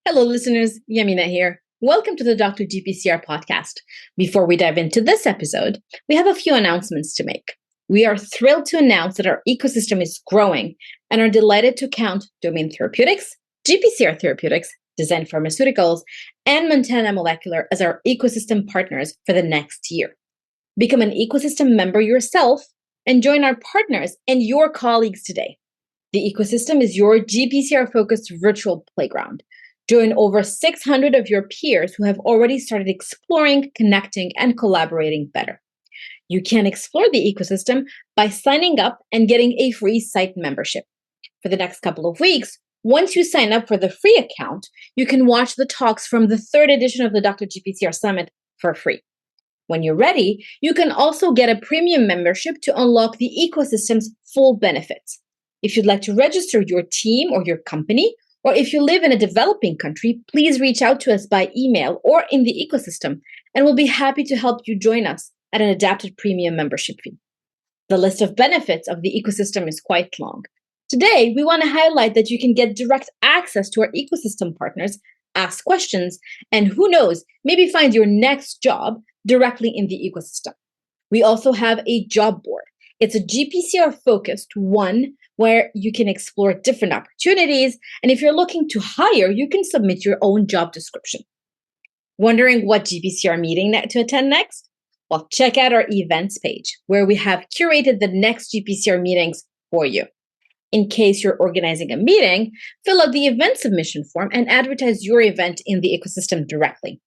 Hello, listeners. Yamina here. Welcome to the Dr. GPCR podcast. Before we dive into this episode, we have a few announcements to make. We are thrilled to announce that our ecosystem is growing and are delighted to count Domain Therapeutics, GPCR Therapeutics, Design Pharmaceuticals, and Montana Molecular as our ecosystem partners for the next year. Become an ecosystem member yourself and join our partners and your colleagues today. The ecosystem is your GPCR-focused virtual playground. Join over 600 of your peers who have already started exploring, connecting, and collaborating better. You can explore the ecosystem by signing up and getting a free site membership. For the next couple of weeks, once you sign up for the free account, you can watch the talks from the third edition of the Dr. GPCR Summit for free. When you're ready, you can also get a premium membership to unlock the ecosystem's full benefits. If you'd like to register your team or your company, or if you live in a developing country, please reach out to us by email or in the ecosystem, and we'll be happy to help you join us at an adapted premium membership fee. The list of benefits of the ecosystem is quite long. Today, we want to highlight that you can get direct access to our ecosystem partners, ask questions, and who knows, maybe find your next job directly in the ecosystem. We also have a job board. It's a GPCR-focused one where you can explore different opportunities. And if you're looking to hire, you can submit your own job description. Wondering what GPCR meeting to attend next? Well, check out our events page where we have curated the next GPCR meetings for you. In case you're organizing a meeting, fill out the event submission form and advertise your event in the ecosystem directly.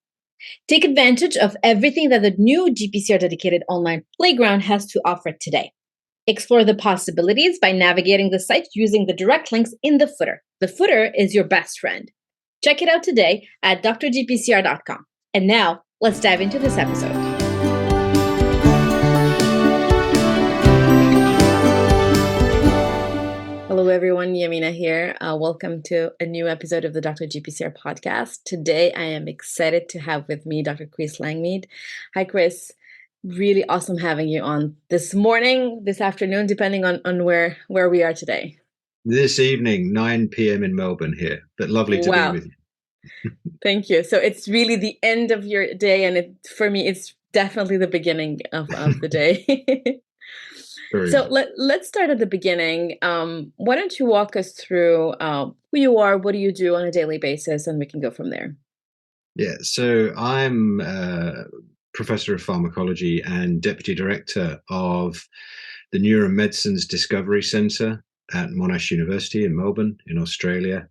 Take advantage of everything that the new GPCR dedicated online playground has to offer today. Explore the possibilities by navigating the site using the direct links in the footer. The footer is your best friend. Check it out today at drgpcr.com. And now, let's dive into this episode. Hello, everyone. Yamina here. Welcome to a new episode of the Dr. GPCR podcast. Today, I am excited to have with me Dr. Chris Langmead. Hi, Chris. Really awesome having you on this morning, this afternoon, depending on where we are today. This evening, 9 p.m. in Melbourne here, but lovely to be with you. Thank you. So it's really the end of your day, and for me, it's definitely the beginning of the day. So let's start at the beginning. Why don't you walk us through who you are, what do you do on a daily basis, and we can go from there. Yeah, so I'm Professor of Pharmacology and Deputy Director of the Neuromedicines Discovery Centre at Monash University in Melbourne in Australia.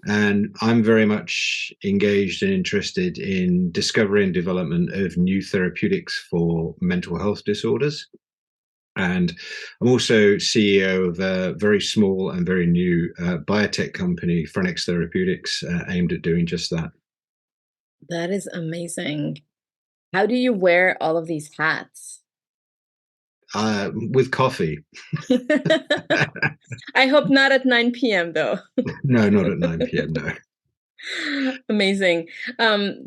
And I'm very much engaged and interested in discovery and development of new therapeutics for mental health disorders. And I'm also CEO of a very small and very new biotech company, Phrenex Therapeutics, aimed at doing just that. That is amazing. How do you wear all of these hats? With coffee. I hope not at 9 p.m. though. No, not at 9 p.m. No. Amazing.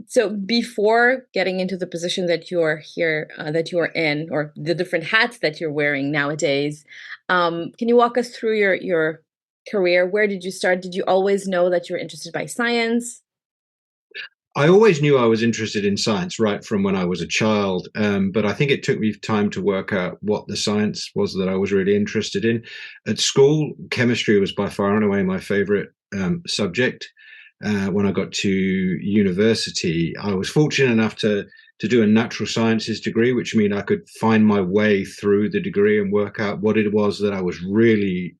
So before getting into the position that you are here, that you are in, or the different hats that you're wearing nowadays, can you walk us through your career? Where did you start? Did you always know that you were interested by science? I always knew I was interested in science right from when I was a child, but I think it took me time to work out what the science was that I was really interested in. At school, chemistry was by far and away my favorite subject. When I got to university, I was fortunate enough to do a natural sciences degree, which means I could find my way through the degree and work out what it was that I was really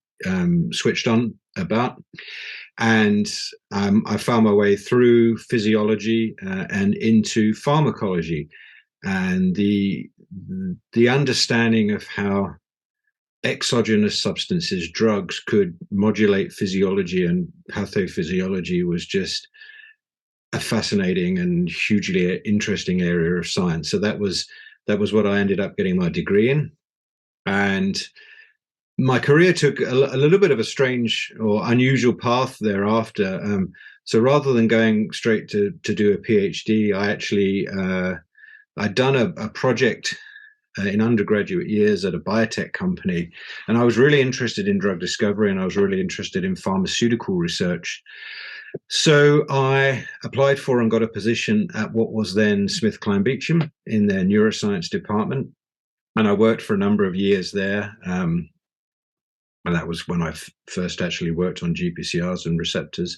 switched on about. And I found my way through physiology and into pharmacology, and the understanding of how exogenous substances, drugs, could modulate physiology and pathophysiology was just a fascinating and hugely interesting area of science. So that was what I ended up getting my degree in. And my career took a little bit of a strange or unusual path thereafter. So rather than going straight to do a PhD, I actually I'd done a project in undergraduate years at a biotech company, and I was really interested in drug discovery, and I was really interested in pharmaceutical research. So I applied for and got a position at what was then Smith Kline Beecham in their neuroscience department. And I worked for a number of years there. And that was when I first actually worked on GPCRs and receptors.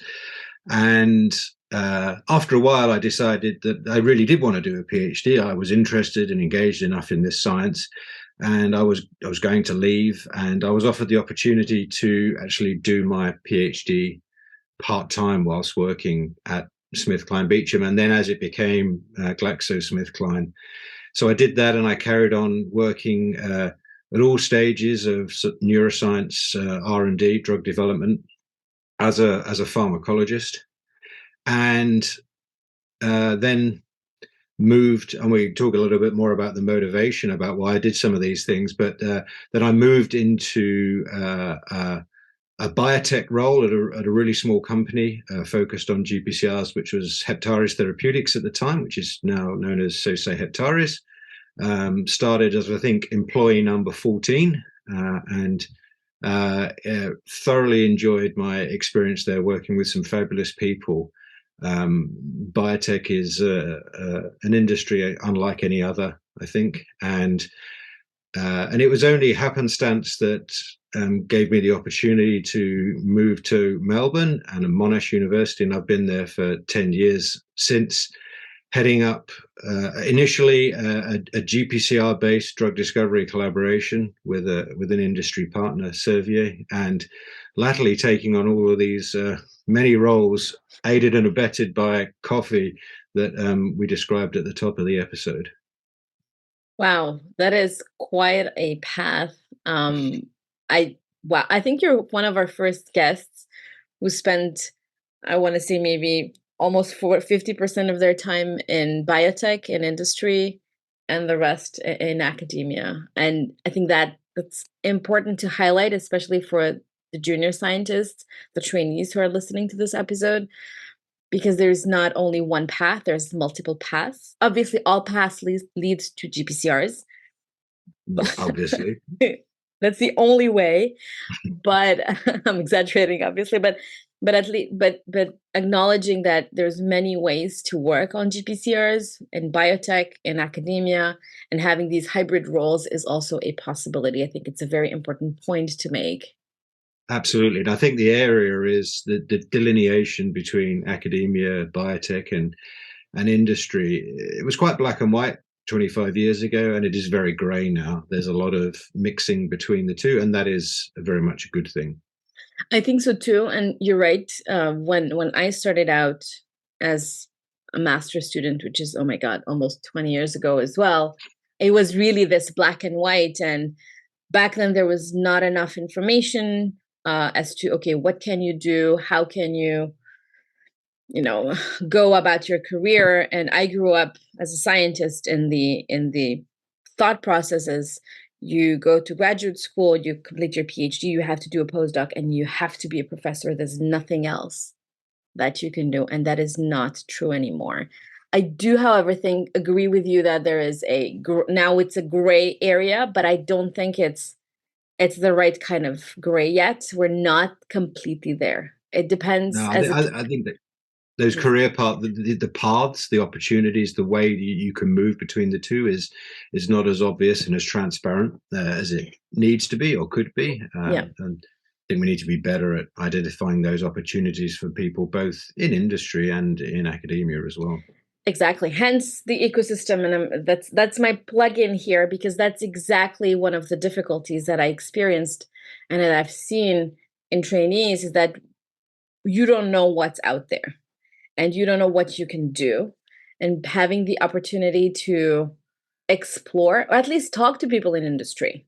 And after a while, I decided that I really did want to do a PhD. I was interested and engaged enough in this science, and I was going to leave, and I was offered the opportunity to actually do my PhD part-time whilst working at Smith Kline Beecham, and then as it became GlaxoSmithKline. So I did that, and I carried on working at all stages of neuroscience, R&D, drug development, as a pharmacologist, and then moved, and we talk a little bit more about the motivation about why I did some of these things, but then I moved into a biotech role at a really small company focused on GPCRs, which was Heptares Therapeutics at the time, which is now known as Sosei Heptares. Started as, I think, employee number 14, and thoroughly enjoyed my experience there, working with some fabulous people. Biotech is an industry unlike any other, I think, and it was only happenstance that gave me the opportunity to move to Melbourne and Monash University, and I've been there for 10 years since, heading up initially a GPCR-based drug discovery collaboration with an industry partner, Servier, and latterly taking on all of these many roles, aided and abetted by coffee that we described at the top of the episode. Wow, that is quite a path. I think you're one of our first guests who spent, I want to say, maybe almost 50% of their time in biotech and industry, and the rest in academia. And I think that's important to highlight, especially for the junior scientists, the trainees who are listening to this episode, because there's not only one path, there's multiple paths. Obviously, all paths lead to GPCRs. Yeah, obviously. That's the only way, but I'm exaggerating, obviously, but at least but acknowledging that there's many ways to work on GPCRs in biotech, in academia, and having these hybrid roles is also a possibility. I think it's a very important point to make. Absolutely. And I think the area is the delineation between academia, biotech, and industry. It was quite black and white 25 years ago, and it is very grey now. There's a lot of mixing between the two, and that is very much a good thing. I think so too. And you're right. When I started out as a master's student, which is, oh my God, almost 20 years ago as well, it was really this black and white. And back then there was not enough information as to, okay, what can you do? How can you, go about your career? And I grew up as a scientist in the thought processes. You go to graduate school, you complete your PhD, you have to do a postdoc, and you have to be a professor. There's nothing else that you can do, and that is not true anymore. I do, however, agree with you that there is now it's a gray area, but I don't think it's the right kind of gray yet. We're not completely there. It depends. No, I think that those career paths, the paths, the opportunities, the way you can move between the two is not as obvious and as transparent as it needs to be or could be. Yeah. And I think we need to be better at identifying those opportunities for people, both in industry and in academia as well. Exactly. Hence the ecosystem, and that's my plug-in here, because that's exactly one of the difficulties that I experienced and that I've seen in trainees, is that you don't know what's out there and you don't know what you can do. And having the opportunity to explore, or at least talk to people in industry,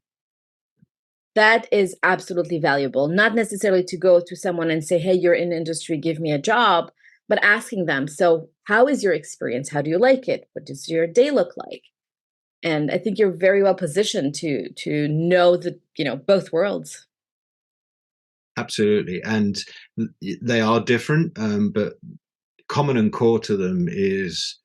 that is absolutely valuable. Not necessarily to go to someone and say, hey, you're in industry, give me a job, but asking them, so how is your experience? How do you like it? What does your day look like? And I think you're very well positioned to know both worlds. Absolutely. And they are different, but common and core to them is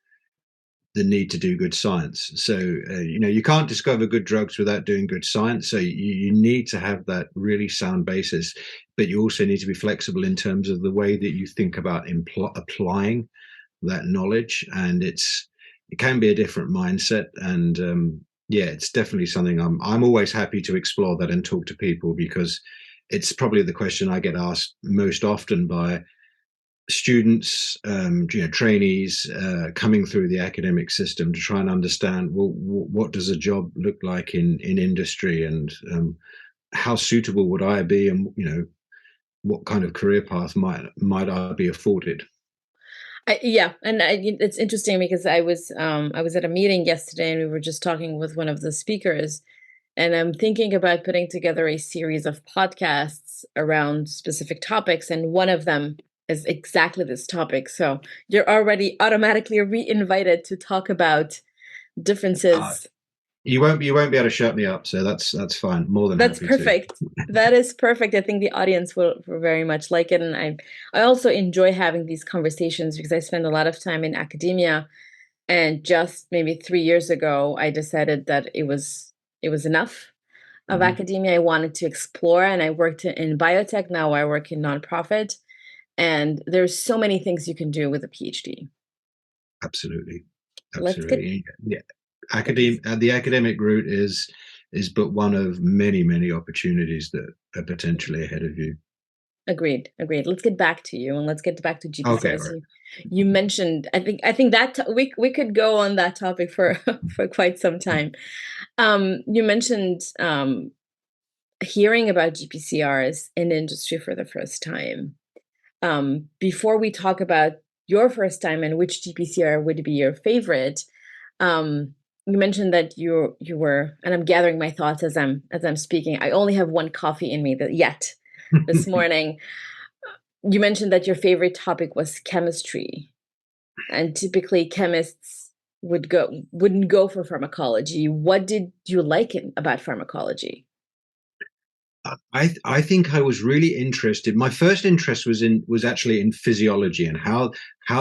the need to do good science. So, you can't discover good drugs without doing good science. So you need to have that really sound basis, but you also need to be flexible in terms of the way that you think about applying that knowledge. And it can be a different mindset. And yeah, it's definitely something I'm always happy to explore that and talk to people, because it's probably the question I get asked most often by students, trainees coming through the academic system to try and understand, well, what does a job look like in industry, and how suitable would I be, and what kind of career path might I be afforded? Yeah, and it's interesting because I was at a meeting yesterday, and we were just talking with one of the speakers, and I'm thinking about putting together a series of podcasts around specific topics, and one of them is exactly this topic. So you're already automatically re-invited to talk about Uh, differences. you won't be able to shut me up, so that's fine. More than That's happy to. perfect. That is perfect. I think the audience will very much like it, and I also enjoy having these conversations because I spend a lot of time in academia, and just maybe 3 years ago, I decided that it was enough of Mhm. academia. I wanted to explore, and I worked in biotech. Now I work in nonprofit, and there's so many things you can do with a PhD. Absolutely, Let's get absolutely. Yeah, ex- the academic route is but one of many many opportunities that are potentially ahead of you. agreed, agreed. Let's get back to you, and let's get back to Okay, GPCRs. right. You mentioned, I think that we could go on that topic for for quite some time. You mentioned hearing about GPCRs in industry for the first time. Before we talk about your first time and which GPCR would be your favorite, you mentioned that you were, and I'm gathering my thoughts as I'm speaking. I only have one coffee in me that yet this morning. You mentioned that your favorite topic was chemistry, and typically chemists wouldn't go for pharmacology. What did you like about pharmacology? I think I was really interested. My first interest was actually in physiology and how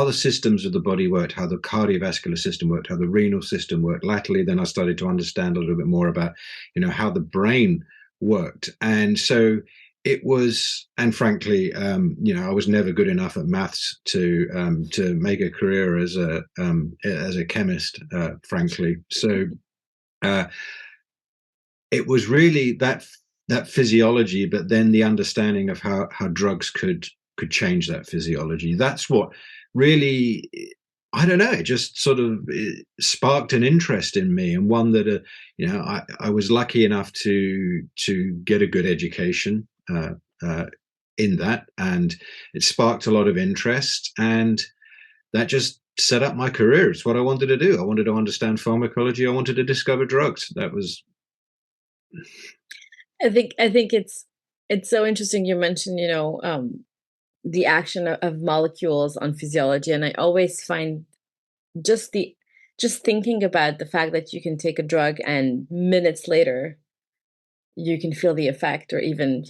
the systems of the body worked, how the cardiovascular system worked, how the renal system worked. Latterly, then I started to understand a little bit more about, how the brain worked. And so it was, and frankly, I was never good enough at maths to make a career as a chemist, frankly. So uh, it was really that physiology, but then the understanding of how drugs could change that physiology. That's what really, I don't know, it just sort of sparked an interest in me, and one that I was lucky enough to get a good education in that, and it sparked a lot of interest, and that just set up my career. It's what I wanted to do. I wanted to understand pharmacology. I wanted to discover drugs. That was. I think it's so interesting you mentioned, the action of molecules on physiology, and I always find just the just thinking about the fact that you can take a drug and minutes later you can feel the effect, or even,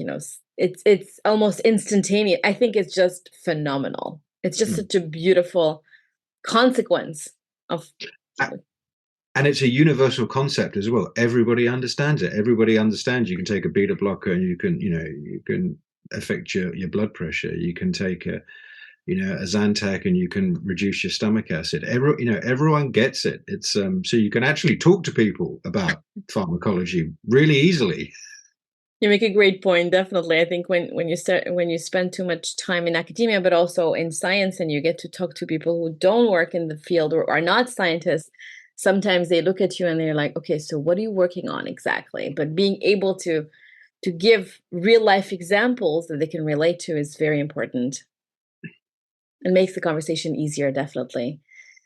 it's almost instantaneous. I think it's just phenomenal. It's just Mm. such a beautiful consequence of, And it's a universal concept as well. Everybody understands it. Everybody understands you can take a beta blocker and you can affect your blood pressure. You can take a Zantac and you can reduce your stomach acid. Everyone gets it. It's so you can actually talk to people about pharmacology really easily. you make a great point. Definitely, I think when you spend too much time in academia, but also in science, and you get to talk to people who don't work in the field or are not scientists, sometimes they look at you and they're like, "Okay, so what are you working on exactly?" But being able to give real life examples that they can relate to is very important and makes the conversation easier. Definitely.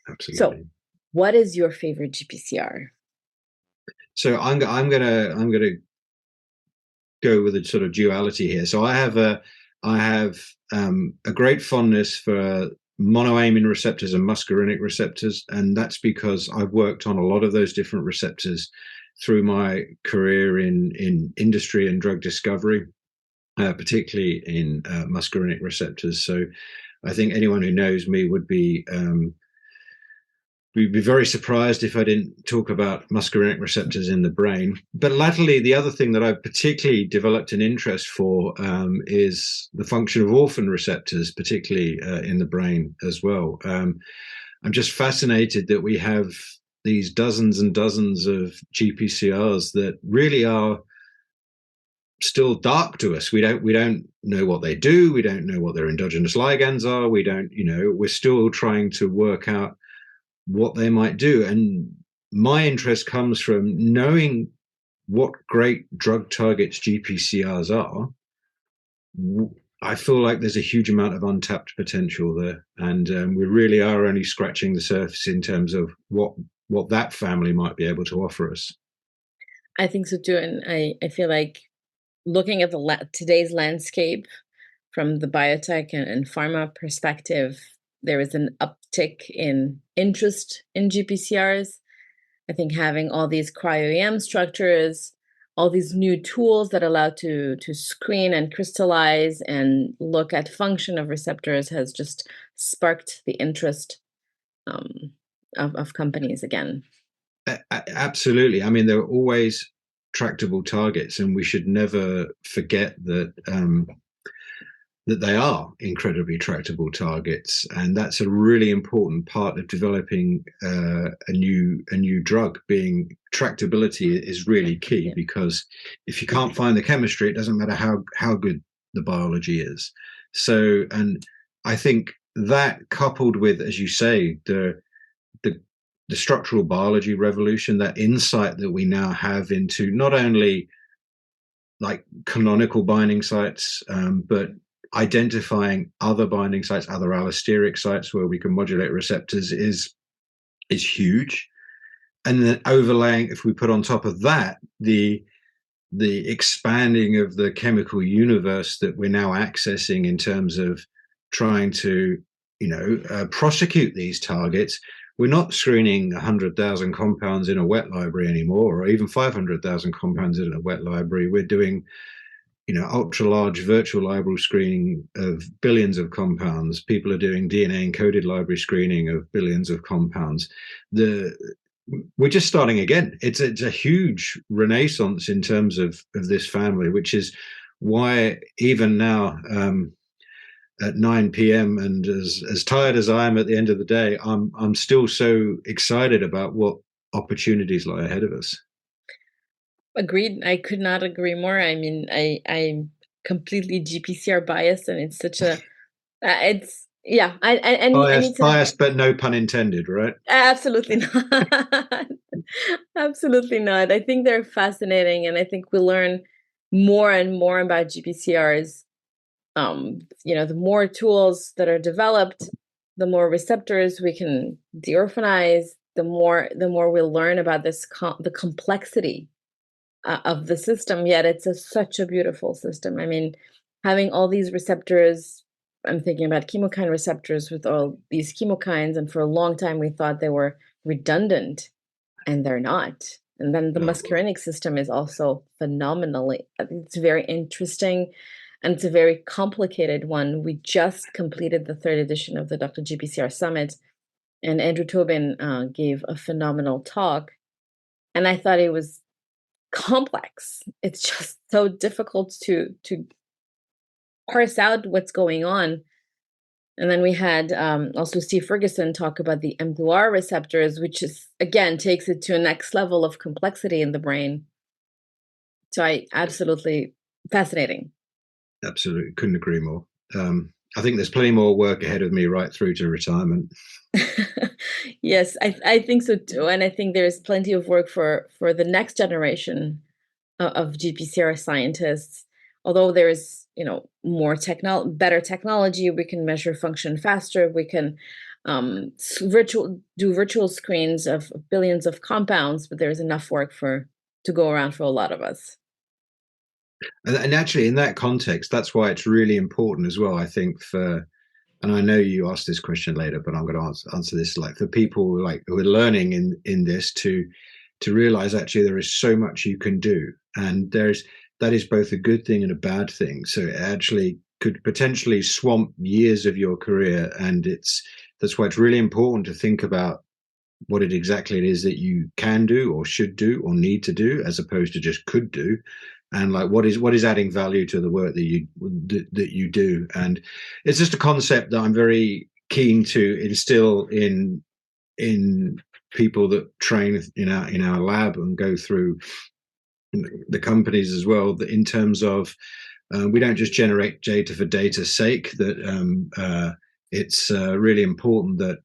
So, Absolutely. what is your favorite GPCR? So I'm gonna go with a sort of duality here. So I have a great fondness for monoamine receptors and muscarinic receptors, and that's because I've worked on a lot of those different receptors through my career in industry and drug discovery, particularly in muscarinic receptors. So I think anyone who knows me would be We'd be very surprised if I didn't talk about muscarinic receptors in the brain. But latterly, the other thing that I've particularly developed an interest for is the function of orphan receptors, particularly in the brain as well. I'm just fascinated that we have these dozens and dozens of GPCRs that really are still dark to us. We don't know what they do. We don't know what their endogenous ligands are. We don't, we're still trying to work out what they might do. And my interest comes from knowing what great drug targets GPCRs are. I feel like there's a huge amount of untapped potential there, and we really are only scratching the surface in terms of what that family might be able to offer us. I think so too, and I feel like looking at today's landscape from the biotech and pharma perspective, there is an uptick in interest in GPCRs. I think having all these cryo-EM structures, all these new tools that allow to screen and crystallize and look at function of receptors has just sparked the interest of companies again. Absolutely. I mean, there are always tractable targets, and we should never forget that that they are incredibly tractable targets, and that's a really important part of developing a new drug. Being tractability is really key, Yeah. because if you can't find the chemistry, it doesn't matter how good the biology is. So, and I think that, coupled with, as you say, the structural biology revolution, that insight that we now have into not only like canonical binding sites, but identifying other binding sites, other allosteric sites where we can modulate receptors is huge. And then overlaying, if we put on top of that the expanding of the chemical universe that we're now accessing in terms of trying to prosecute these targets. We're not screening 100,000 compounds in a wet library anymore, or even 500,000 compounds in a wet library. We're doing ultra large virtual library screening of billions of compounds. People are doing DNA encoded library screening of billions of compounds. We're just starting again. It's a huge renaissance in terms of this family, which is why even now, at 9 p.m. and as tired as I am at the end of the day, I'm still so excited about what opportunities lie ahead of us. Agreed. I could not agree more. I mean, I'm completely GPCR biased, and it's such a it's yeah. I need to Biased, but no pun intended, right? absolutely not. Absolutely not. I think they're fascinating, and I think we learn more and more about GPCRs. The more tools that are developed, the more receptors we can deorphanize, the more we'll learn about the complexity of the system. Yet it's such a beautiful system. I mean, having all these receptors, I'm thinking about chemokine receptors with all these chemokines, and for a long time we thought they were redundant, and they're not. And then the muscarinic system is also phenomenally, it's very interesting, and it's a very complicated one. We just completed the third edition of the Dr. GPCR Summit, and Andrew Tobin gave a phenomenal talk, and I thought it was complex. It's just so difficult to parse out what's going on. And then we had also Steve Ferguson talk about the mGluR receptors, which is, again, takes it to a next level of complexity in the brain. So absolutely fascinating. Absolutely, couldn't agree more. I think there's plenty more work ahead of me right through to retirement. Yes, I think so too. And I think there's plenty of work for the next generation of GPCR scientists. Although there's, better technology, we can measure function faster. We can do virtual screens of billions of compounds, but there's enough work to go around for a lot of us. And actually, in that context, that's why it's really important as well, I think, and I know you asked this question later, but I'm going to answer this, like, for people like who are learning in this, to realize actually there is so much you can do, and that is both a good thing and a bad thing. So it actually could potentially swamp years of your career, and that's why it's really important to think about what it exactly it is that you can do or should do or need to do, as opposed to just could do, and like what is adding value to the work that you do. And it's just a concept that I'm very keen to instill in people that train in our lab and go through the companies as well, that in terms of we don't just generate data for data's sake, that it's really important that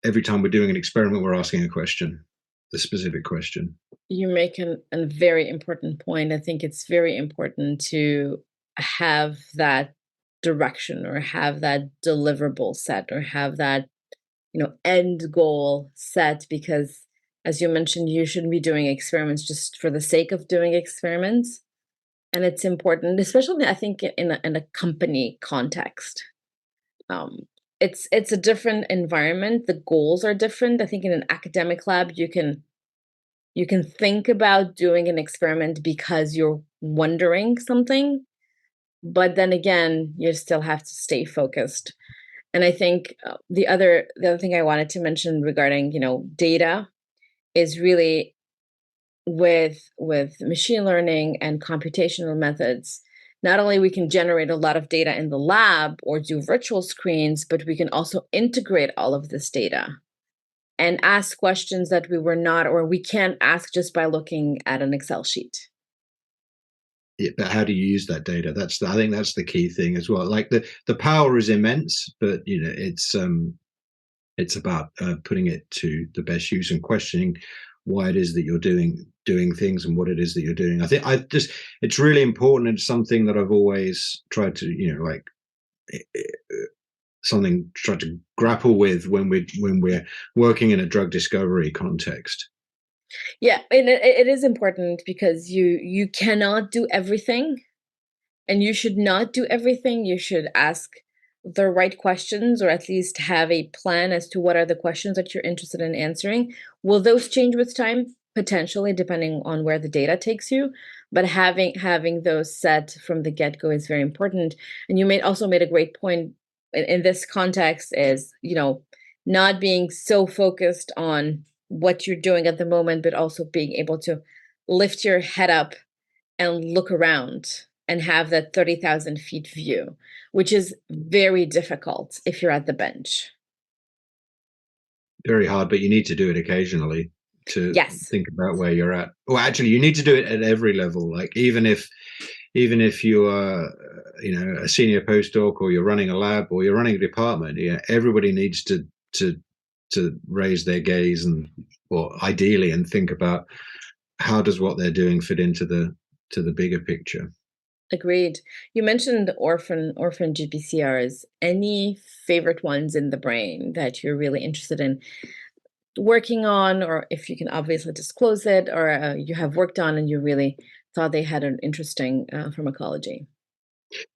every time we're doing an experiment, we're asking a question, the specific question. You make a very important point. I think it's very important to have that direction or have that deliverable set or have that, end goal set, because as you mentioned, you shouldn't be doing experiments just for the sake of doing experiments. And it's important, especially I think in a company context. Um, it's a different environment. The goals are different. I think in an academic lab, you can think about doing an experiment because you're wondering something, but then again, you still have to stay focused. And I think the other thing I wanted to mention regarding data is really with machine learning and computational methods. Not only we can generate a lot of data in the lab or do virtual screens, but we can also integrate all of this data and ask questions that we were not, or we can't ask just by looking at an Excel sheet. Yeah, but how do you use that data? I think that's the key thing as well. Like the power is immense, but it's about putting it to the best use and questioning why it is that you're doing things and what it is that you're doing. I think it's really important. It's something that I've always tried to tried to grapple with when we're working in a drug discovery context. Yeah, and it is important because you cannot do everything, and you should not do everything. You should ask the right questions, or at least have a plan as to what are the questions that you're interested in answering. Will those change with time? Potentially, depending on where the data takes you. But having those set from the get-go is very important. And you also made a great point in this context is, not being so focused on what you're doing at the moment, but also being able to lift your head up and look around and have that 30,000 feet view, which is very difficult if you're at the bench. Very hard, but you need to do it occasionally to Yes. think about where you're at. Well, actually, you need to do it at every level. Like even if you are, a senior postdoc, or you're running a lab, or you're running a department, everybody needs to raise their gaze or ideally, and think about how does what they're doing fit into the bigger picture. Agreed. You mentioned orphan GPCRs. Any favorite ones in the brain that you're really interested in working on, or if you can obviously disclose it, or you have worked on and you really thought they had an interesting pharmacology?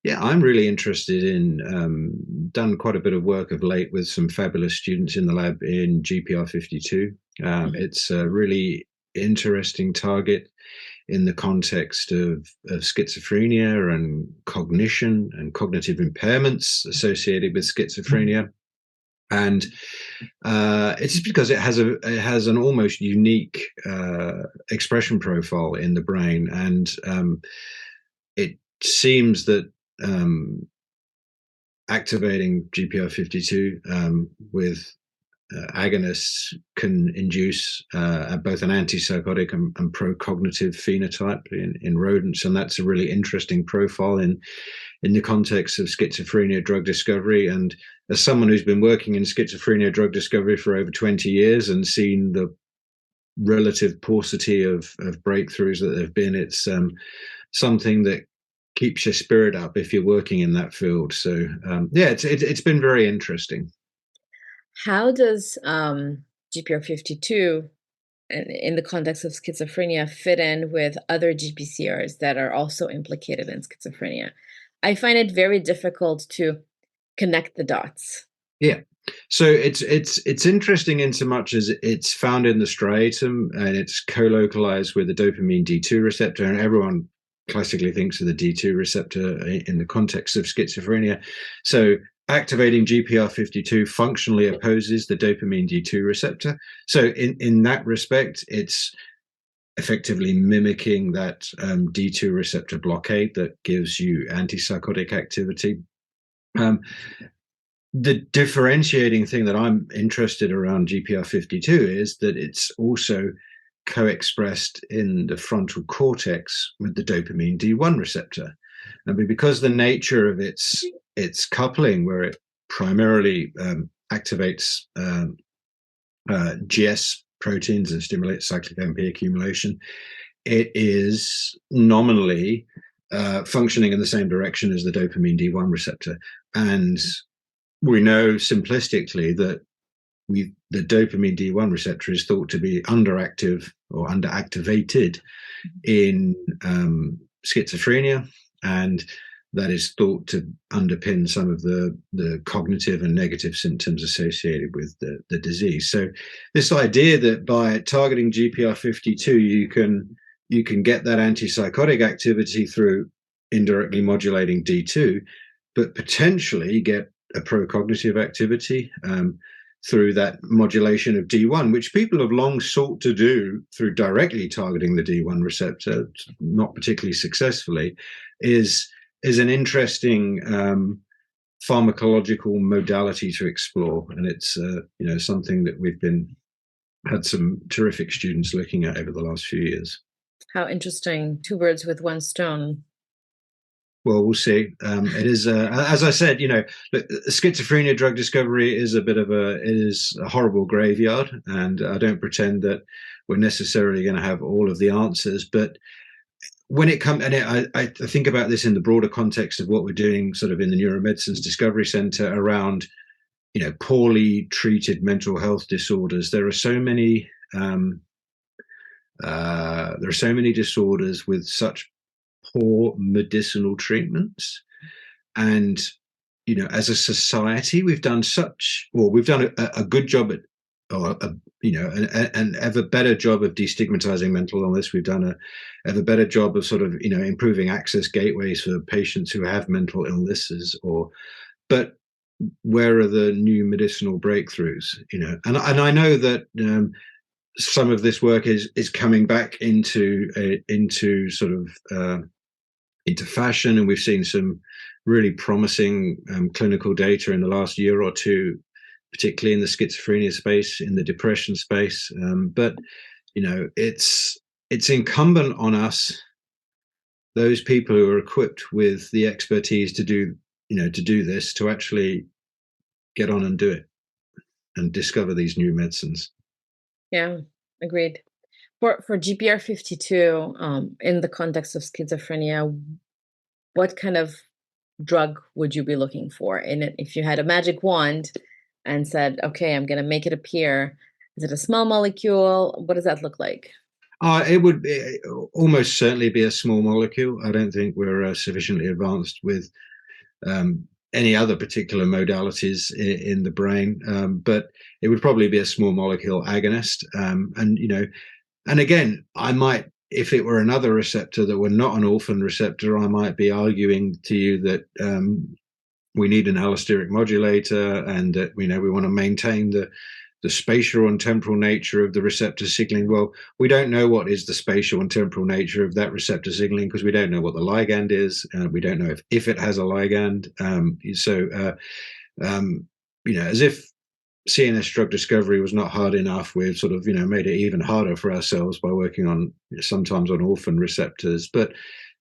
Yeah, I'm really interested in done quite a bit of work of late with some fabulous students in the lab in GPR52. It's a really interesting target in the context of schizophrenia and cognition and cognitive impairments associated with schizophrenia. And it's just because it has an almost unique expression profile in the brain, and it seems that activating GPR52 with agonists can induce both an antipsychotic and pro-cognitive phenotype in rodents, and that's a really interesting profile in the context of schizophrenia drug discovery. And as someone who's been working in schizophrenia drug discovery for over 20 years and seen the relative paucity of breakthroughs that there have been, it's something that keeps your spirit up if you're working in that field. So it's been very interesting. How does GPR52 in the context of schizophrenia fit in with other GPCRs that are also implicated in schizophrenia? I find it very difficult to connect the dots. Yeah. So it's interesting in so much as it's found in the striatum, and it's co-localized with the dopamine D2 receptor, and everyone classically thinks of the D2 receptor in the context of schizophrenia. So activating GPR52 functionally opposes the dopamine D2 receptor. So in that respect, it's effectively mimicking that D2 receptor blockade that gives you antipsychotic activity. The differentiating thing that I'm interested around GPR52 is that it's also co-expressed in the frontal cortex with the dopamine D1 receptor. And because the nature of its coupling, where it primarily activates GS proteins and stimulates cyclic AMP accumulation, it is nominally functioning in the same direction as the dopamine D1 receptor. And we know simplistically that the dopamine D1 receptor is thought to be underactive or underactivated in schizophrenia, and that is thought to underpin some of the cognitive and negative symptoms associated with the disease. So this idea that by targeting GPR52, you can get that antipsychotic activity through indirectly modulating D2, but potentially get a pro-cognitive activity through that modulation of D1, which people have long sought to do through directly targeting the D1 receptor, not particularly successfully, is an interesting pharmacological modality to explore. And it's something that we've had some terrific students looking at over the last few years. How interesting. 2 birds with 1 stone. Well, we'll see. It is, as I said, schizophrenia drug discovery is it is a horrible graveyard, and I don't pretend that we're necessarily going to have all of the answers. But when it comes, and I think about this in the broader context of what we're doing, sort of in the Neuromedicines Discovery Center around, poorly treated mental health disorders. There are so many disorders with such poor medicinal treatments, and as a society we've done a good job at, an ever better job of destigmatizing mental illness. We've done a ever better job of sort of improving access gateways for patients who have mental illnesses, but where are the new medicinal breakthroughs? And I know that some of this work is coming back into fashion, and we've seen some really promising clinical data in the last year or two, particularly in the schizophrenia space, in the depression space. But it's incumbent on us, those people who are equipped with the expertise to do this, to actually get on and do it and discover these new medicines. Yeah, agreed. For GPR52, in the context of schizophrenia, what kind of drug would you be looking for in it? If you had a magic wand and said, okay, I'm going to make it appear, is it a small molecule? What does that look like? It would almost certainly be a small molecule. I don't think we're sufficiently advanced with any other particular modalities in the brain, but it would probably be a small molecule agonist. And again, I might, if it were another receptor that were not an orphan receptor, I might be arguing to you that we need an allosteric modulator, and that we want to maintain the spatial and temporal nature of the receptor signaling. Well, we don't know what is the spatial and temporal nature of that receptor signaling, because we don't know what the ligand is. We don't know if it has a ligand. As if CNS drug discovery was not hard enough, we've sort of made it even harder for ourselves by working on sometimes on orphan receptors. But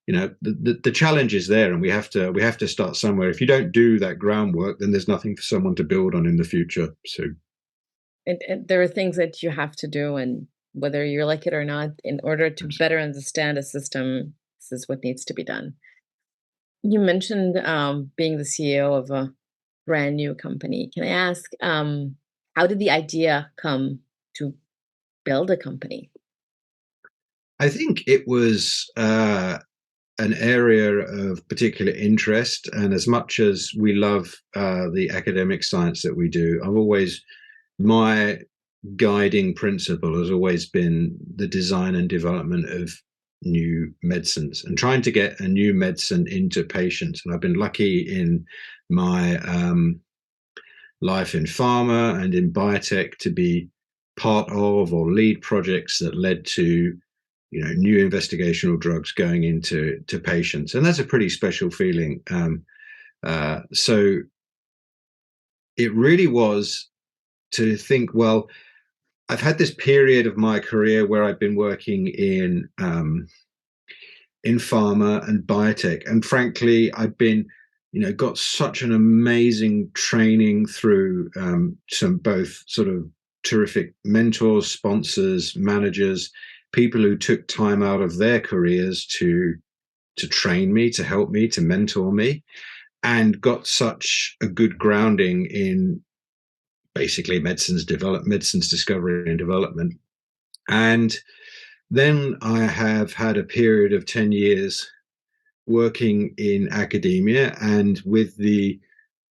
the challenge is there, and we have to start somewhere. If you don't do that groundwork, then there's nothing for someone to build on in the future. So. And there are things that you have to do, and whether you like it or not, in order to better understand a system, this is what needs to be done. You mentioned being the CEO of a brand new company. Can I ask, how did the idea come to build a company? I think it was an area of particular interest, and as much as we love the academic science that we do, my guiding principle has always been the design and development of new medicines and trying to get a new medicine into patients. And I've been lucky in my life in pharma and in biotech to be part of or lead projects that led to new investigational drugs going into patients, and that's a pretty special feeling. So it really was to think, well, I've had this period of my career where I've been working in pharma and biotech, and frankly, I've been got such an amazing training through some both sort of terrific mentors, sponsors, managers, people who took time out of their careers to train me, to help me, to mentor me, and got such a good grounding in basically medicines discovery and development. And then I have had a period of 10 years working in academia, and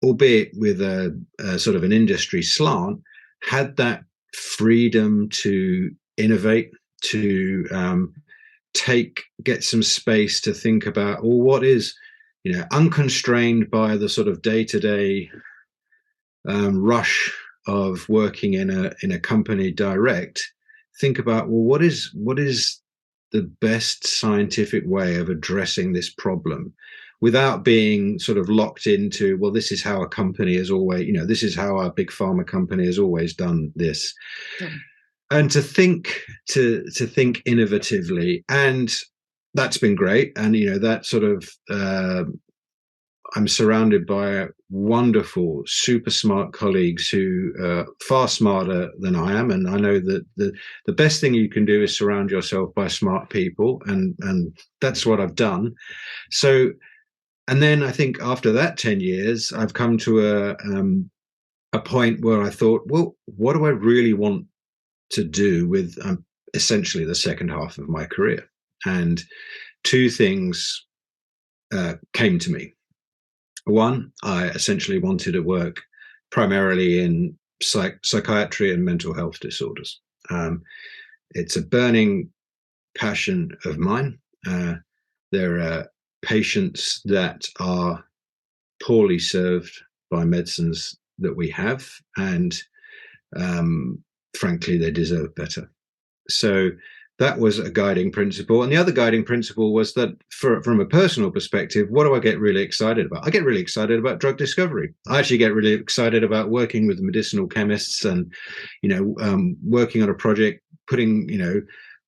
albeit with a sort of an industry slant, had that freedom to innovate, to get some space to think about, well, what is, unconstrained by the sort of day-to-day rush of working in a company direct, think about, well, what is the best scientific way of addressing this problem without being sort of locked into, well, this is how a company has always, this is how our big pharma company has always done this. Yeah. And to think innovatively, and that's been great. And that sort of I'm surrounded by wonderful, super smart colleagues who are far smarter than I am, and I know that the best thing you can do is surround yourself by smart people, and that's what I've done. So, and then I think after that 10 years, I've come to a point where I thought, well, what do I really want to do with essentially the second half of my career? And two things came to me. One, I essentially wanted to work primarily in psychiatry and mental health disorders. It's a burning passion of mine. There are patients that are poorly served by medicines that we have, and frankly, they deserve better. So that was a guiding principle. And the other guiding principle was that from a personal perspective, what do I get really excited about? I get really excited about drug discovery. I actually get really excited about working with medicinal chemists and, working on a project,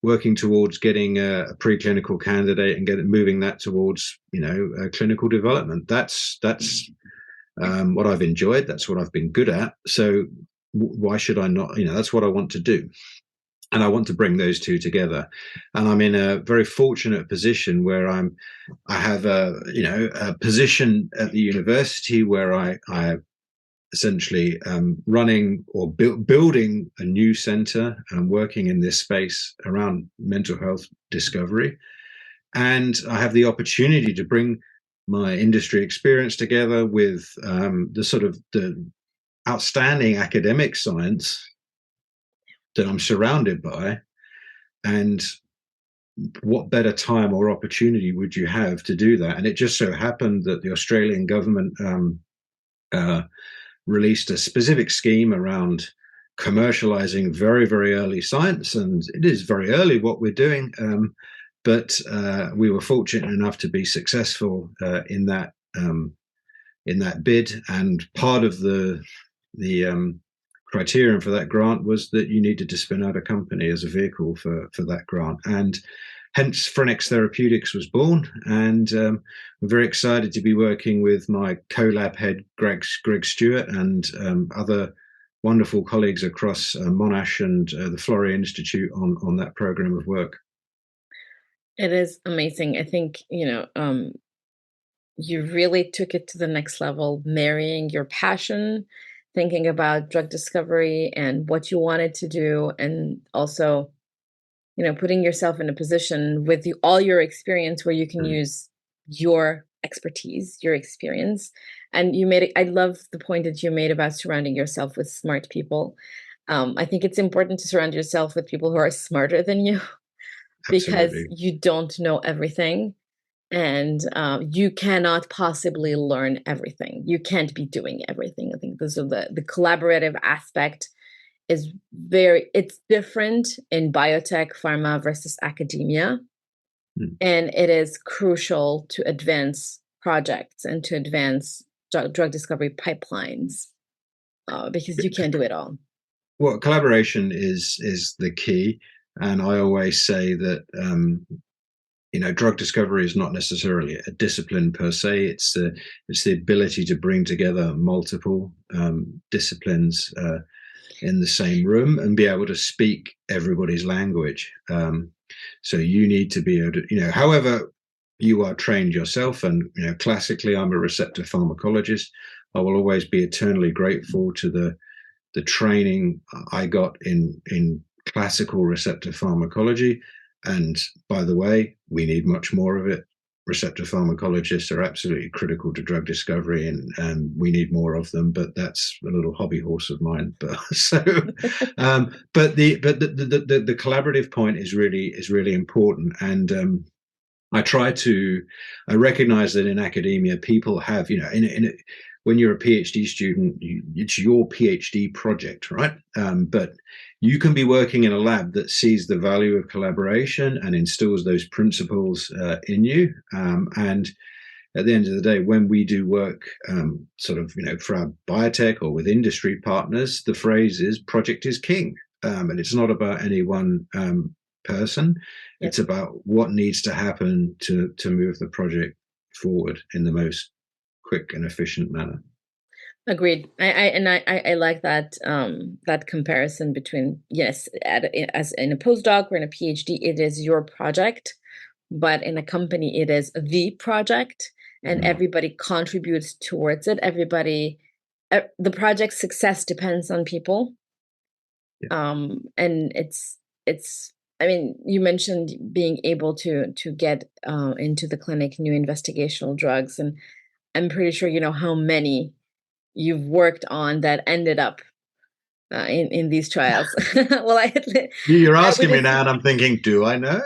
working towards getting a preclinical candidate and moving that towards, clinical development. That's what I've enjoyed. That's what I've been good at. So why should I not? That's what I want to do. And I want to bring those two together. And I'm in a very fortunate position where I have a position at the university where I essentially running or building a new center and working in this space around mental health discovery. And I have the opportunity to bring my industry experience together with the outstanding academic science that I'm surrounded by. And what better time or opportunity would you have to do that? And it just so happened that the Australian government released a specific scheme around commercializing very, very early science. And it is very early what we're doing. But we were fortunate enough to be successful in that bid. And part of the criterion for that grant was that you needed to spin out a company as a vehicle for that grant. And hence Phrenex Therapeutics was born. And I'm very excited to be working with my co-lab head, Greg Stewart, and other wonderful colleagues across Monash and the Florey Institute on that program of work. It is amazing. I think, you really took it to the next level, marrying your passion, thinking about drug discovery and what you wanted to do, and also, putting yourself in a position with all your experience where you can use your expertise, your experience. And I love the point that you made about surrounding yourself with smart people. I think it's important to surround yourself with people who are smarter than you. because Absolutely. you don't know everything, and you cannot possibly learn everything. You can't be doing everything. I think this is the collaborative aspect is it's different in biotech, pharma versus academia. Mm. And it is crucial to advance projects and to advance drug discovery pipelines, because you can't do it all. Well, collaboration is the key, and I always say that drug discovery is not necessarily a discipline per se. It's the ability to bring together multiple disciplines in the same room and be able to speak everybody's language. So you need to be able to, however you are trained yourself, and classically, I'm a receptor pharmacologist. I will always be eternally grateful to the training I got in classical receptor pharmacology. And by the way, we need much more of it. Receptor pharmacologists are absolutely critical to drug discovery, and we need more of them. But that's a little hobby horse of mine. But the collaborative point is really important. And I recognize that in academia, people have, when you're a PhD student, it's your PhD project, right? But you can be working in a lab that sees the value of collaboration and instills those principles in you. And at the end of the day, when we do work for our biotech or with industry partners, the phrase is project is king. And it's not about any one person. Yep. It's about what needs to happen to move the project forward in the most quick and efficient manner. Agreed. I like that that comparison between, yes, as in a postdoc or in a PhD, it is your project, but in a company, it is the project, and everybody contributes towards it. The project's success depends on people. Yeah. And it's. I mean, you mentioned being able to get into the clinic new investigational drugs, and I'm pretty sure you know how many you've worked on that ended up in these trials. Well, you're asking me now, and I'm thinking, do I know?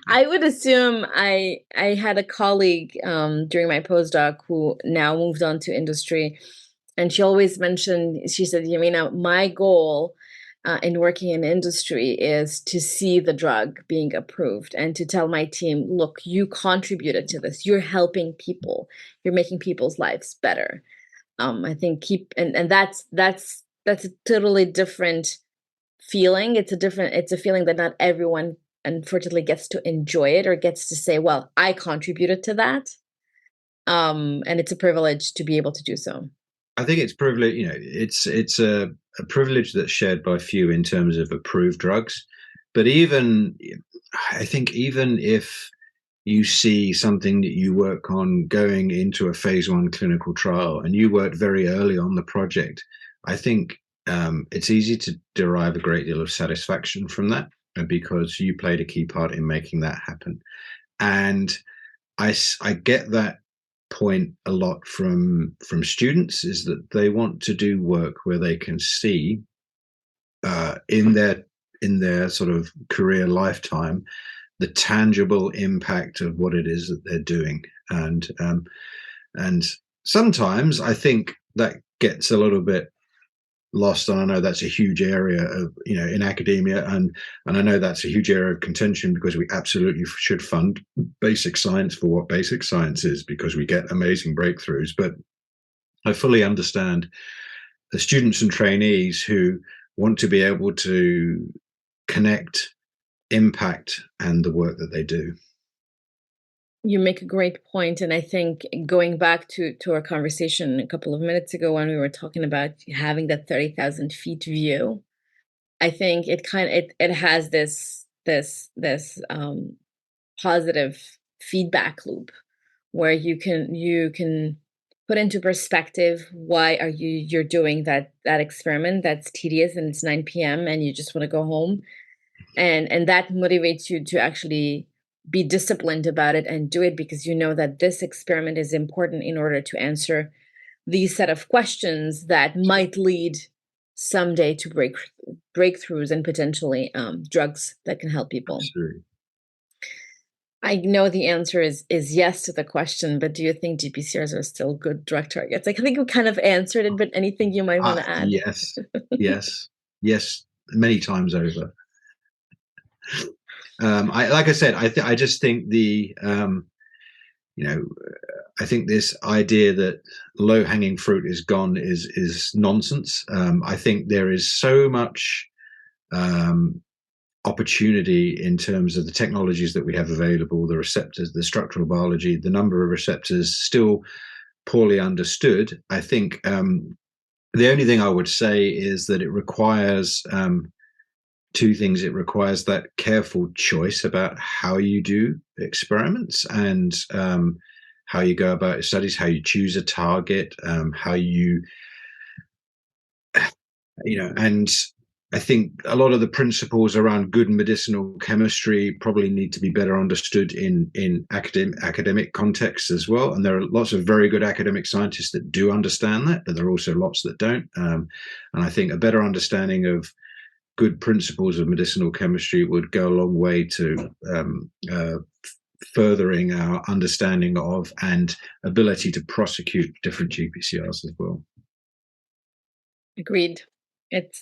I would assume I had a colleague during my postdoc who now moved on to industry, and she always mentioned, she said, Yamina, my goal in working in industry is to see the drug being approved and to tell my team, look, you contributed to this. You're helping people. You're making people's lives better. I think and that's a totally different feeling. It's a feeling that not everyone unfortunately gets to enjoy it or gets to say, well, I contributed to that. And it's a privilege to be able to do so. I think it's privilege, it's a privilege that's shared by few in terms of approved drugs. But I think even if you see something that you work on going into a phase 1 clinical trial and you worked very early on the project, I think it's easy to derive a great deal of satisfaction from that because you played a key part in making that happen. And I get that point a lot from students, is that they want to do work where they can see in their sort of career lifetime the tangible impact of what it is that they're doing. And sometimes I think that gets a little bit lost, and I know that's a huge area of in academia, and I know that's a huge area of contention, because we absolutely should fund basic science for what basic science is, because we get amazing breakthroughs. But I fully understand the students and trainees who want to be able to connect impact and the work that they do. You make a great point, and I think going back to our conversation a couple of minutes ago when we were talking about having that 30,000 feet view, I think it has this positive feedback loop where you can put into perspective why you're doing that experiment that's tedious and it's 9 p.m. and you just want to go home, and that motivates you to actually be disciplined about it and do it, because you know that this experiment is important in order to answer these set of questions that might lead someday to breakthroughs and potentially drugs that can help people? Absolutely. I know the answer is yes to the question, but do you think GPCRs are still good drug targets? I think we kind of answered it, but anything you might want to add? Yes, yes, yes, many times over. Like I said, I just think I think this idea that low hanging fruit is gone is nonsense. I think there is so much opportunity in terms of the technologies that we have available, the receptors, the structural biology, the number of receptors still poorly understood. I think the only thing I would say is that it requires two things. It requires that careful choice about how you do experiments and how you go about your studies, how you choose a target, how and I think a lot of the principles around good medicinal chemistry probably need to be better understood in academic contexts as well. And there are lots of very good academic scientists that do understand that, but there are also lots that don't. And I think a better understanding of good principles of medicinal chemistry would go a long way to furthering our understanding of and ability to prosecute different GPCRs as well. Agreed.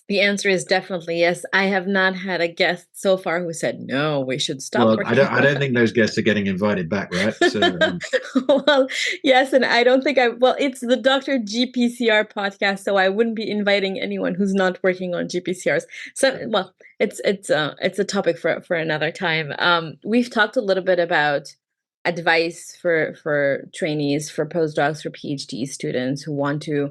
The answer is definitely yes. I have not had a guest so far who said no, we should stop. Well, I don't think those guests are getting invited back, right? So, well, yes, and I don't think it's the Dr. GPCR podcast, so I wouldn't be inviting anyone who's not working on GPCRs. So, well, it's a topic for another time. We've talked a little bit about advice for trainees, for postdocs, for PhD students who want to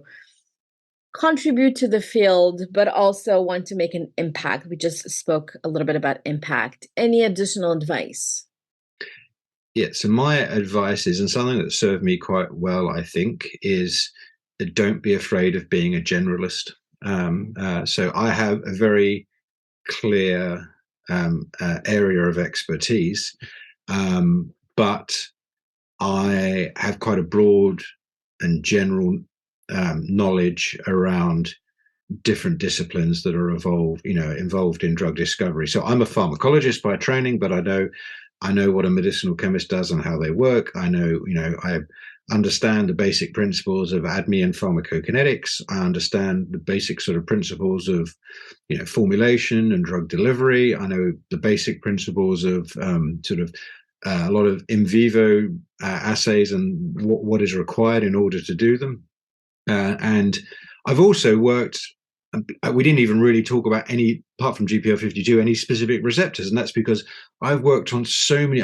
contribute to the field, but also want to make an impact. We just spoke a little bit about impact. Any additional advice? Yeah, so my advice is, and something that served me quite well, I think, is don't be afraid of being a generalist. So I have a very clear area of expertise, but I have quite a broad and general knowledge around different disciplines that are involved in drug discovery. So I'm a pharmacologist by training, but I know what a medicinal chemist does and how they work. I understand the basic principles of ADME and pharmacokinetics. I understand the basic sort of principles of, formulation and drug delivery. I know the basic principles of a lot of in vivo assays and what is required in order to do them. And I've also worked, we didn't even really talk about any, apart from GPR52, any specific receptors. And that's because I've worked on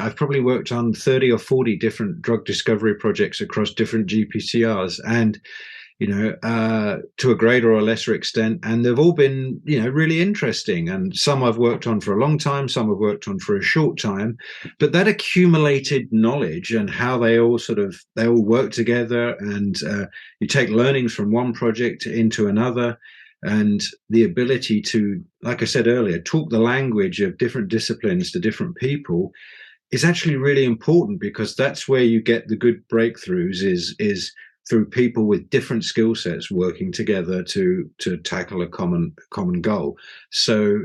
I've probably worked on 30 or 40 different drug discovery projects across different GPCRs. And to a greater or lesser extent, and they've all been, really interesting. And some I've worked on for a long time, some I've worked on for a short time, but that accumulated knowledge and how they all work together, and you take learnings from one project into another, and the ability to, like I said earlier, talk the language of different disciplines to different people is actually really important, because that's where you get the good breakthroughs is through people with different skill sets working together to tackle a common goal. So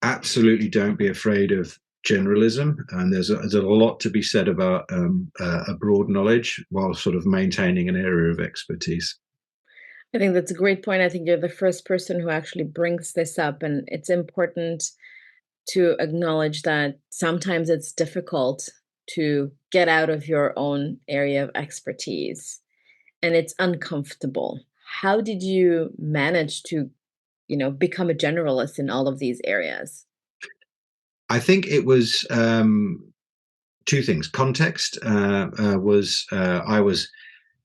absolutely don't be afraid of generalism, and there's a lot to be said about a broad knowledge while sort of maintaining an area of expertise. I think that's a great point. I think you're the first person who actually brings this up, and it's important to acknowledge that sometimes it's difficult to get out of your own area of expertise, and it's uncomfortable. How did you manage to, become a generalist in all of these areas? I think it was two things. Context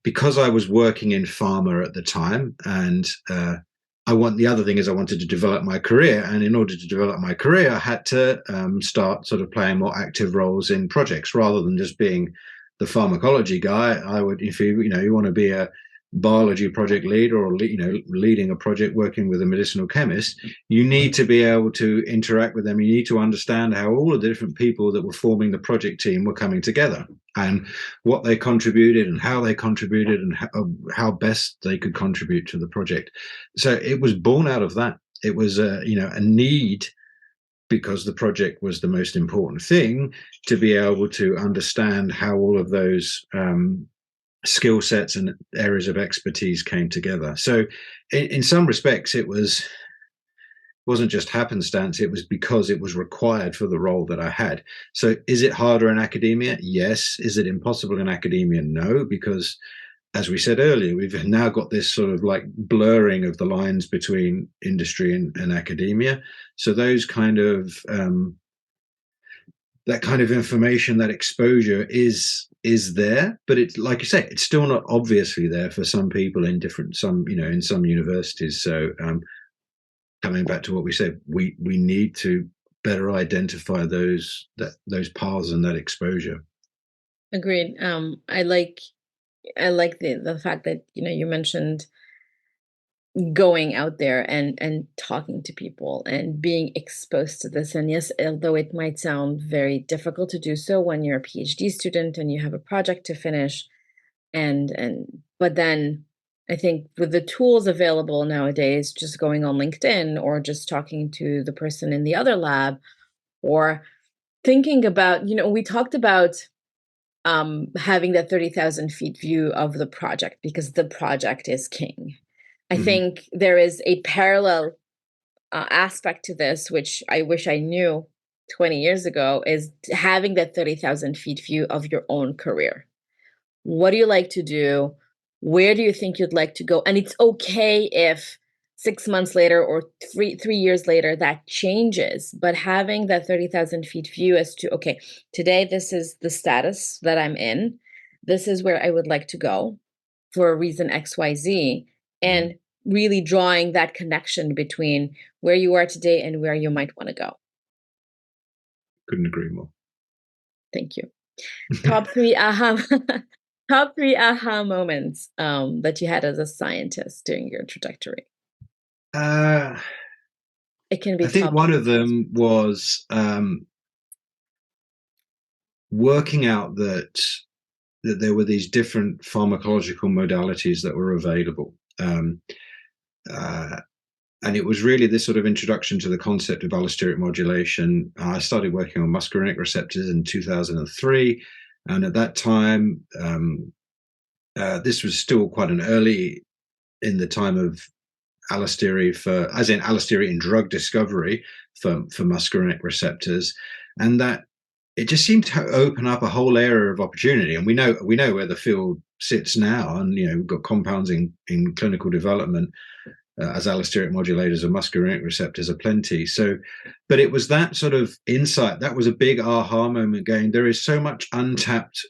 because I was working in pharma at the time, and the other thing is I wanted to develop my career, and in order to develop my career, I had to start sort of playing more active roles in projects rather than just being the pharmacology guy. I would, if you want to be a biology project lead or leading a project working with a medicinal chemist, you need to be able to interact with them. You need to understand how all of the different people that were forming the project team were coming together and what they contributed and how they contributed and how best they could contribute to the project. So it was born out of that. It was a need, because the project was the most important thing, to be able to understand how all of those skill sets and areas of expertise came together. So in some respects, wasn't just happenstance, it was because it was required for the role that I had. So is it harder in academia? Yes. Is it impossible in academia? No, because as we said earlier, we've now got this sort of like blurring of the lines between industry and academia. So those kind of that kind of information, that exposure is there, but it's like you say, it's still not obviously there for some people in some universities. So coming back to what we said, we need to better identify those paths and that exposure. Agreed. I like the fact that you mentioned going out there and talking to people and being exposed to this. And yes, although it might sound very difficult to do so when you're a PhD student and you have a project to finish, but then I think with the tools available nowadays, just going on LinkedIn or just talking to the person in the other lab, or thinking about, we talked about having that 30,000 feet view of the project because the project is king. I think there is a parallel aspect to this, which I wish I knew 20 years ago, is having that 30,000 feet view of your own career. What do you like to do? Where do you think you'd like to go? And it's okay if 6 months later or three years later that changes, but having that 30,000 feet view as to, okay, today this is the status that I'm in. This is where I would like to go for a reason XYZ, and really drawing that connection between where you are today and where you might want to go. Couldn't agree more. Thank you. Top three aha moments that you had as a scientist during your trajectory. It can be. I think one of them was working out that there were these different pharmacological modalities that were available. And it was really this sort of introduction to the concept of allosteric modulation. I started working on muscarinic receptors in 2003. And at that time, this was still quite an early in the time of allostery in drug discovery for muscarinic receptors. And that it just seemed to open up a whole area of opportunity. And we know where the field sits now. And, we've got compounds in clinical development as allosteric modulators of muscarinic receptors are plenty. So, but it was that sort of insight, that was a big aha moment, going, there is so much untapped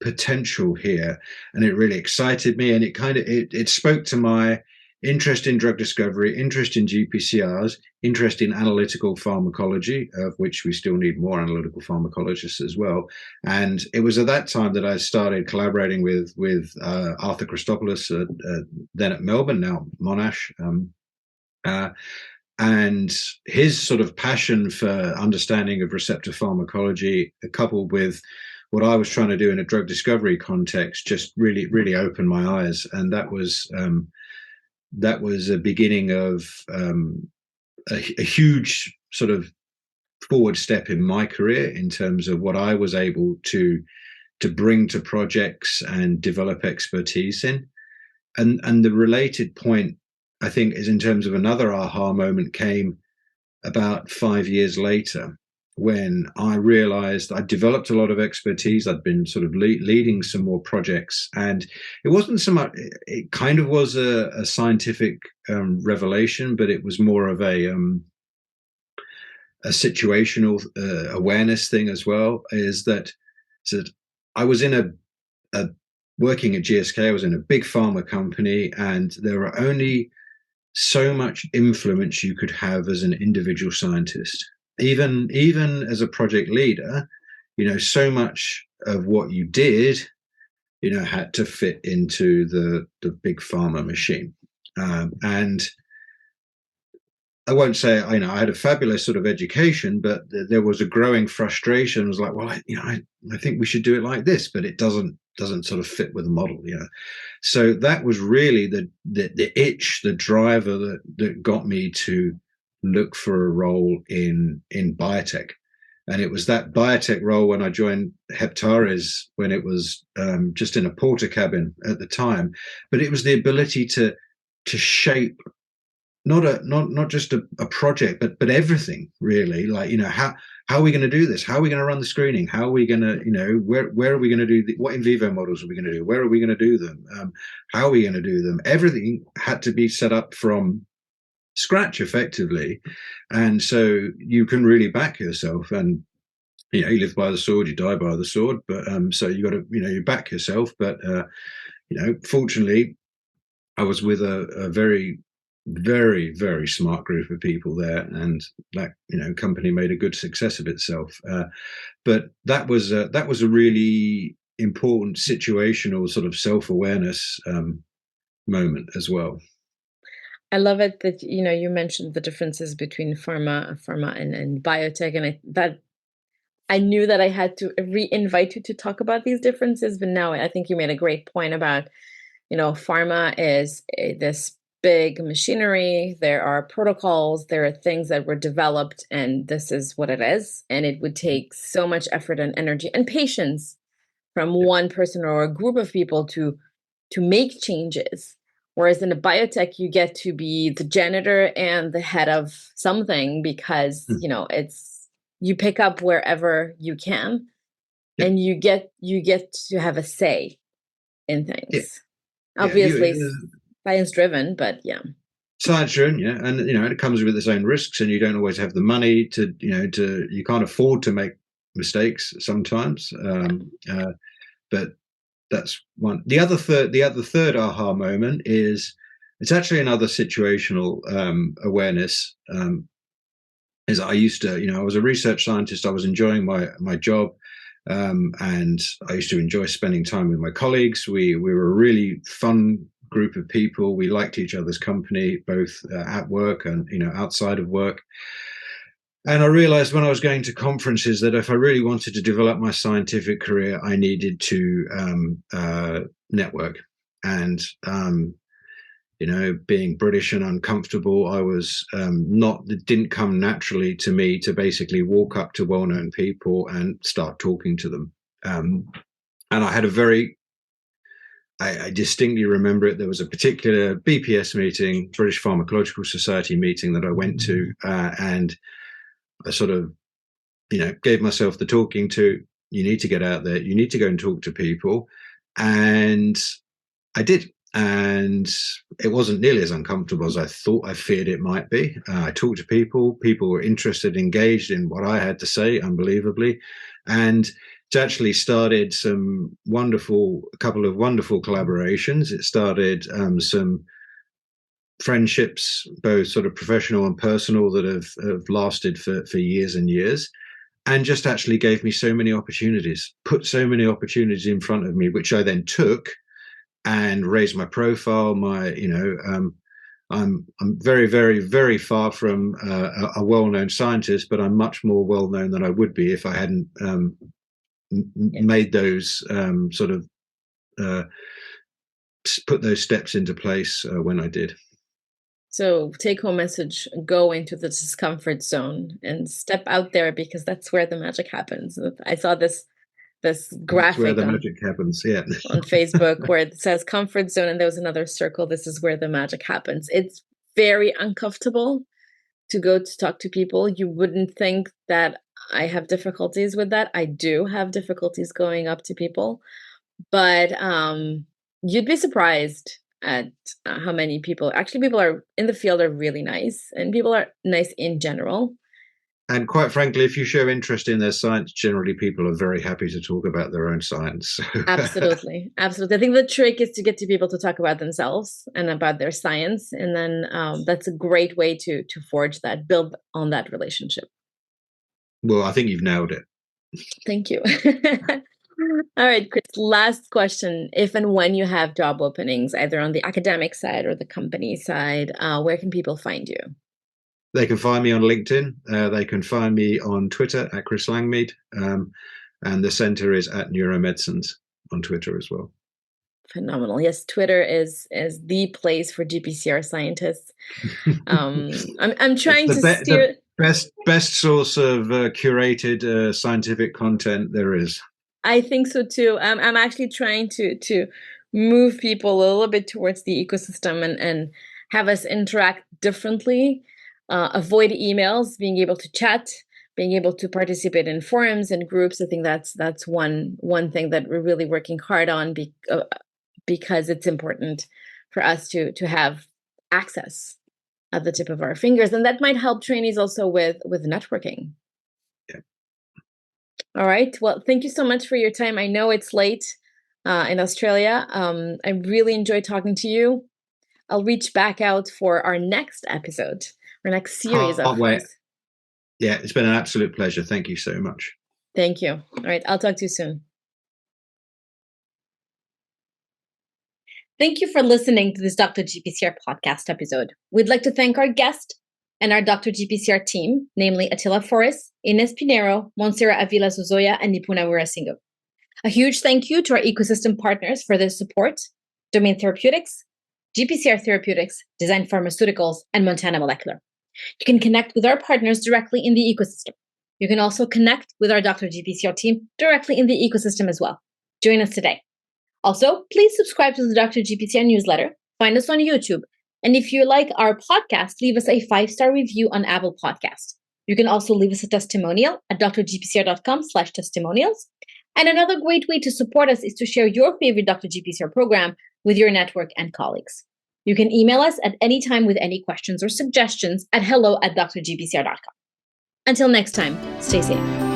potential here. And it really excited me. And it spoke to my interest in drug discovery, interest in GPCRs, interest in analytical pharmacology, of which we still need more analytical pharmacologists as well. And it was at that time that I started collaborating with Arthur Christopoulos, then at Melbourne, now Monash, and his sort of passion for understanding of receptor pharmacology, coupled with what I was trying to do in a drug discovery context, just really, really opened my eyes. And that was a beginning of a huge sort of forward step in my career in terms of what I was able to bring to projects and develop expertise in. And the related point, I think, is in terms of another aha moment came about 5 years later, when I realized I'd developed a lot of expertise. I'd been sort of leading some more projects, and it wasn't so much, it kind of was a scientific revelation, but it was more of a situational awareness thing as well, is that I was in working at GSK, I was in a big pharma company, and there were only so much influence you could have as an individual scientist. Even as a project leader, so much of what you did had to fit into the big pharma machine. And I won't say, I had a fabulous sort of education, but there was a growing frustration. It was like, well, I think we should do it like this, but it doesn't sort of fit with the model, So that was really the itch, the driver that got me to look for a role in biotech. And it was that biotech role when I joined Heptares, when it was just in a porter cabin at the time. But it was the ability to shape not just a project, but everything really. Like, how are we going to do this? How are we going to run the screening? How are we going to, where are we going to do what in vivo models are we going to do? Where are we going to do them? How are we going to do them? Everything had to be set up from scratch effectively. And so you can really back yourself, and you live by the sword, you die by the sword. But so you got to, you back yourself. But fortunately, I was with a very, very, very smart group of people there, and that company made a good success of itself. But that was a really important situational sort of self-awareness moment as well. I love it that you mentioned the differences between pharma and biotech, and I knew that I had to re-invite you to talk about these differences, but now I think you made a great point about pharma is this big machinery. There are protocols, there are things that were developed, and this is what it is. And it would take so much effort and energy and patience from one person or a group of people to make changes. Whereas in a biotech, you get to be the janitor and the head of something because, it's you pick up wherever you can, and you get to have a say in things. Obviously, science driven, but science driven, and it comes with its own risks, and you don't always have the money to you can't afford to make mistakes sometimes. But that's one. The other third aha moment is it's actually another situational awareness. Is I used to, I was a research scientist. I was enjoying my job. And I used to enjoy spending time with my colleagues. We were a really fun group of people. We liked each other's company, both at work and outside of work. And I realized when I was going to conferences that if I really wanted to develop my scientific career, I needed to network. And being British and uncomfortable, I was it didn't come naturally to me to basically walk up to well-known people and start talking to them. And I had I distinctly remember it. There was a particular BPS meeting, British Pharmacological Society meeting that I went to, and I sort of, gave myself the talking to. You need to get out there. You need to go and talk to people. And I did. And it wasn't nearly as uncomfortable as I feared it might be. I talked to people. People were interested, engaged in what I had to say, unbelievably. And it actually started a couple of wonderful collaborations. It started some friendships, both sort of professional and personal, that have lasted for years and years. And just actually gave me so many opportunities, put so many opportunities in front of me, which I then took and raise my profile. I'm very, very, very far from a well-known scientist, but I'm much more well-known than I would be if I hadn't made those put those steps into place when I did. So take-home message: go into the discomfort zone and step out there, because that's where the magic happens. I saw this graphic where the magic happens, on Facebook, where it says comfort zone, and there was another circle. This is where the magic happens. It's very uncomfortable to go to talk to people. You wouldn't think that I have difficulties with that. I do have difficulties going up to people, but you'd be surprised at how many people are in the field are really nice, and people are nice in general. And quite frankly, if you show interest in their science, generally people are very happy to talk about their own science. Absolutely. Absolutely. I think the trick is to get to people to talk about themselves and about their science. And then that's a great way to forge that, build on that relationship. Well, I think you've nailed it. Thank you. All right, Chris, last question. If and when you have job openings, either on the academic side or the company side, where can people find you? They can find me on LinkedIn. They can find me on Twitter at Chris Langmead. And the center is at Neuromedicines on Twitter as well. Phenomenal. Yes, Twitter is the place for GPCR scientists. I'm trying to steer the best source of curated scientific content there is. I think so too. I'm actually trying to move people a little bit towards the ecosystem and have us interact differently, avoid emails, being able to chat, being able to participate in forums and groups. I think that's one thing that we're really working hard on because it's important for us to have access at the tip of our fingers, and that might help trainees also with networking. Yeah. All right. Well, thank you so much for your time. I know it's late in Australia. I really enjoyed talking to you. I'll reach back out for our next episode, our next series of. Yeah, it's been an absolute pleasure. Thank you so much. Thank you. All right. I'll talk to you soon. Thank you for listening to this Dr. GPCR podcast episode. We'd like to thank our guest and our Dr. GPCR team, namely Attila Forrest, Ines Pinero, Montserrat Avila Zozoya, and Nipuna Wirasingo. A huge thank you to our ecosystem partners for their support: Domain Therapeutics, GPCR Therapeutics, Design Pharmaceuticals, and Montana Molecular. You can connect with our partners directly in the ecosystem. You can also connect with our Dr. GPCR team directly in the ecosystem as well. Join us today. Also, please subscribe to the Dr. GPCR newsletter, find us on YouTube, and if you like our podcast, leave us a 5-star review on Apple Podcasts. You can also leave us a testimonial at drgpcr.com/testimonials. And another great way to support us is to share your favorite Dr. GPCR program with your network and colleagues. You can email us at any time with any questions or suggestions at hello@drgpcr.com. Until next time, stay safe.